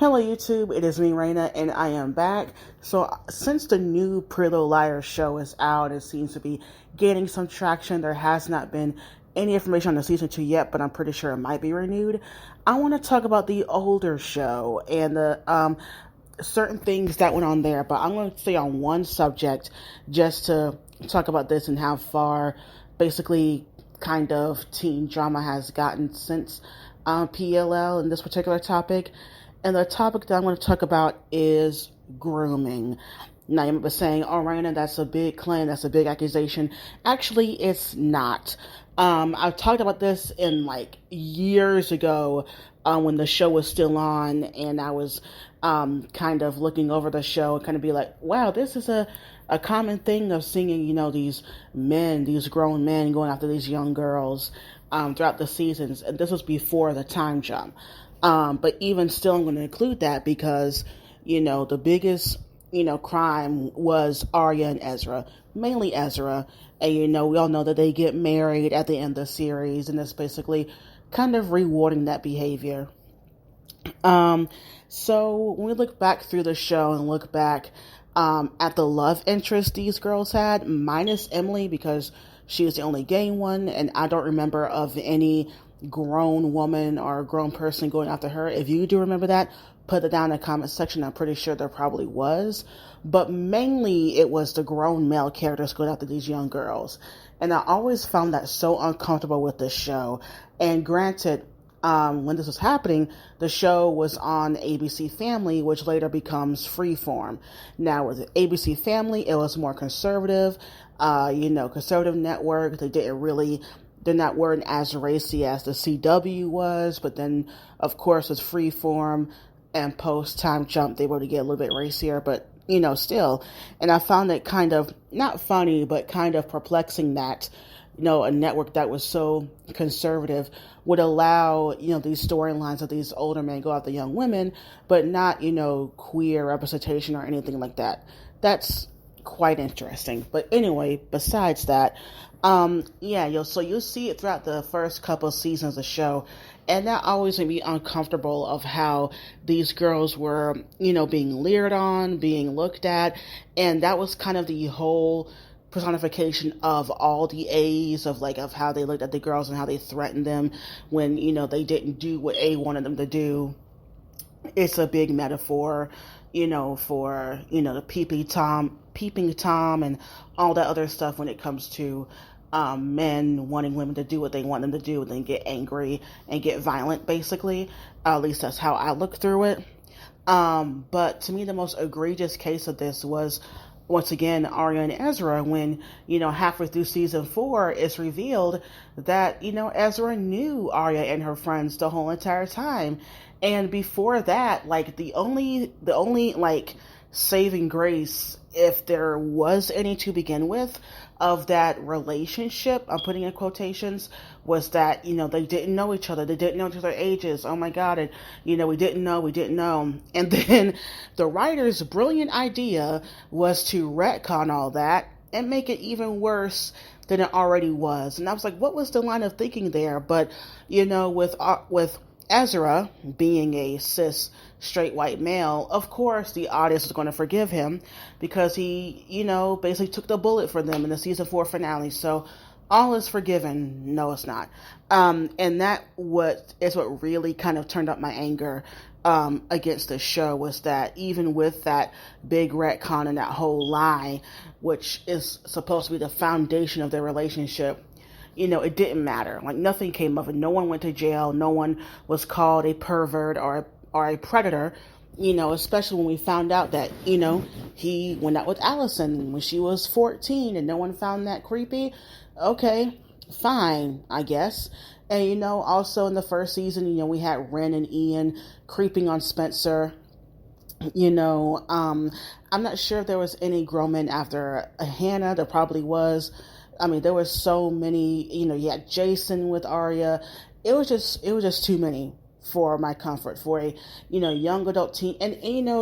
Hello YouTube, it is me Raina and I am back. So since the new Pretty Little Liars show is out, it seems to be gaining some traction. There has not been any information on the season 2 yet, but I'm pretty sure it might be renewed. I want to talk about the older show and the certain things that went on there, but I'm going to stay on one subject just to talk about this and how far basically kind of teen drama has gotten since PLL in this particular topic. And the topic that I'm going to talk about is grooming. Now, you might be saying, oh, Raina, that's a big claim, that's a big accusation. Actually, it's not. I've talked about this in years ago when the show was still on, and I was kind of looking over the show and kind of be like, wow, this is a common thing of seeing, these men, these grown men going after these young girls throughout the seasons. And this was before the time jump. But even still, I'm going to include that because, the biggest, crime was Arya and Ezra, mainly Ezra. And, we all know that they get married at the end of the series, and it's basically kind of rewarding that behavior. So when we look back through the show and look back at the love interest these girls had, minus Emily, because she was the only gay one, and I don't remember of any grown woman or a grown person going after her. If you do remember that, put it down in the comment section. I'm pretty sure there probably was, but mainly it was the grown male characters going after these young girls. And I always found that so uncomfortable with this show. And granted, when this was happening, the show was on ABC Family, which later becomes Freeform. Now with ABC Family, it was more conservative, conservative network. They're not weren't as racy as the CW was, but then, of course, with Freeform and post-time jump, they were to get a little bit racier, but, still. And I found it kind of, not funny, but kind of perplexing that, a network that was so conservative would allow, these storylines of these older men go after young women, but not, queer representation or anything like that. That's quite interesting. But anyway, besides that, so you'll see it throughout the first couple of seasons of the show, and that always made me uncomfortable of how these girls were, being leered on, being looked at, and that was kind of the whole personification of all the A's of how they looked at the girls and how they threatened them when, they didn't do what A wanted them to do. It's a big metaphor, for, the peeping Tom and all that other stuff when it comes to men wanting women to do what they want them to do and then get angry and get violent, basically. At least that's how I look through it. But to me, the most egregious case of this was, once again, Arya and Ezra, when, halfway through season 4, it's revealed that, Ezra knew Arya and her friends the whole entire time. And before that, the only saving grace, if there was any to begin with, of that relationship, I'm putting in quotations, was that, they didn't know each other. They didn't know each other's ages. Oh my God. And, we didn't know. And then the writer's brilliant idea was to retcon all that and make it even worse than it already was. And I was like, what was the line of thinking there? But, with Ezra being a cis straight white male, of course the audience is going to forgive him because he, basically took the bullet for them in the season 4 finale. So all is forgiven. No, it's not. And that what really kind of turned up my anger against the show, was that even with that big retcon and that whole lie, which is supposed to be the foundation of their relationship, it didn't matter. Nothing came of it. No one went to jail. No one was called a pervert or a predator, especially when we found out that, he went out with Allison when she was 14 and no one found that creepy. Okay, fine, I guess. And, also in the first season, we had Ren and Ian creeping on Spencer. I'm not sure if there was any grown men after Hannah. There probably was. I mean, there were so many, you had Jason with Arya. It was just too many for my comfort, for a, young adult teen. And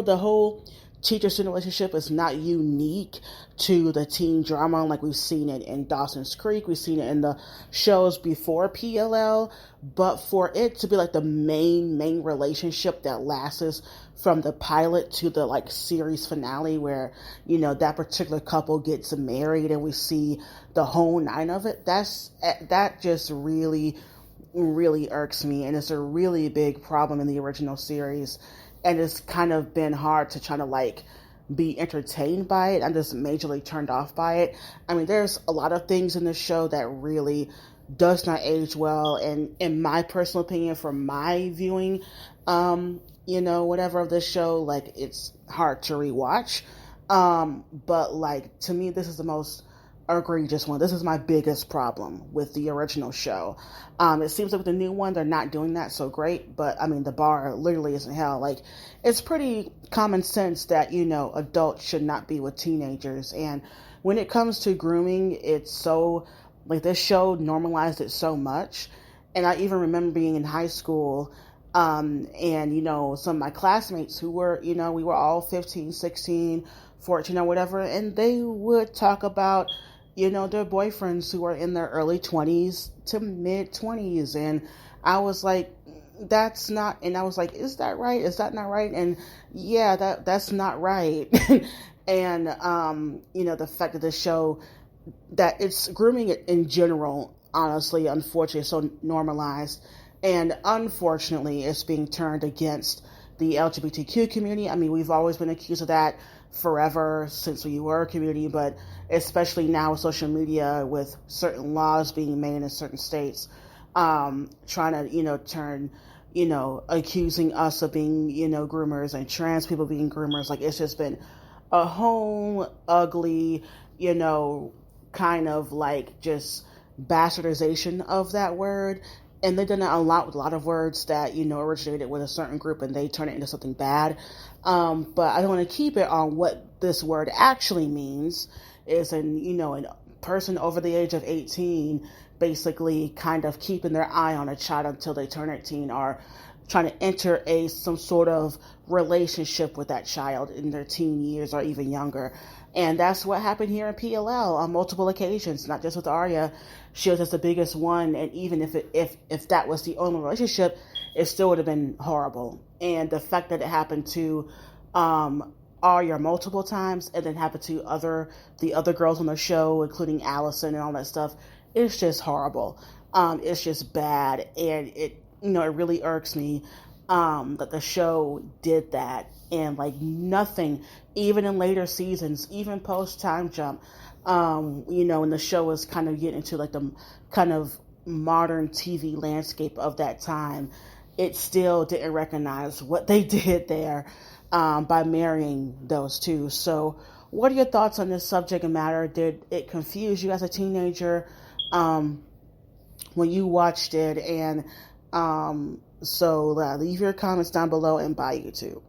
the whole teacher-student relationship is not unique to the teen drama. Like, we've seen it in Dawson's Creek, we've seen it in the shows before PLL, but for it to be like the main relationship that lasts from the pilot to the like series finale, where that particular couple gets married and we see the whole nine of it, that just really irks me, and it's a really big problem in the original series, and it's kind of been hard to try to like be entertained by it. I'm just majorly turned off by it. I mean, there's a lot of things in the show that really does not age well, and in my personal opinion, from my viewing, whatever of this show, like, it's hard to rewatch. But like, to me, this is the most egregious one. This is my biggest problem with the original show. It seems like with the new one, they're not doing that so great, but I mean, the bar literally isn't hell. Like, it's pretty common sense that, adults should not be with teenagers. And when it comes to grooming, it's so, like, this show normalized it so much. And I even remember being in high school, and, some of my classmates who were, we were all 15, 16, 14 or whatever, and they would talk about, their boyfriends who are in their early 20s to mid 20s. And I was like, that's not, and I was like, is that right? Is that not right? And yeah, that's not right. And, the fact that the show, that it's grooming in general, honestly, unfortunately, is so normalized. And unfortunately, it's being turned against the LGBTQ community. I mean, we've always been accused of that forever since we were a community, but especially now with social media, with certain laws being made in certain states, trying to, turn, accusing us of being, groomers, and trans people being groomers. Like, it's just been a whole ugly, kind of like just bastardization of that word. And they've done that a lot with a lot of words that, originated with a certain group, and they turn it into something bad. But I want to keep it on what this word actually means. Is a person over the age of 18 basically kind of keeping their eye on a child until they turn 18, or trying to enter some sort of relationship with that child in their teen years or even younger. And that's what happened here in PLL on multiple occasions, not just with Arya. She was just the biggest one, and even if that was the only relationship, it still would have been horrible. And the fact that it happened to Arya multiple times, and then happened to the other girls on the show, including Allison and all that stuff, it's just horrible. It's just bad, and it really irks me that the show did that. And like, nothing, even in later seasons, even post Time Jump, and the show was kind of getting into like the kind of modern TV landscape of that time, it still didn't recognize what they did there by marrying those two. So what are your thoughts on this subject matter? Did it confuse you as a teenager when you watched it? And so leave your comments down below and bye, YouTube.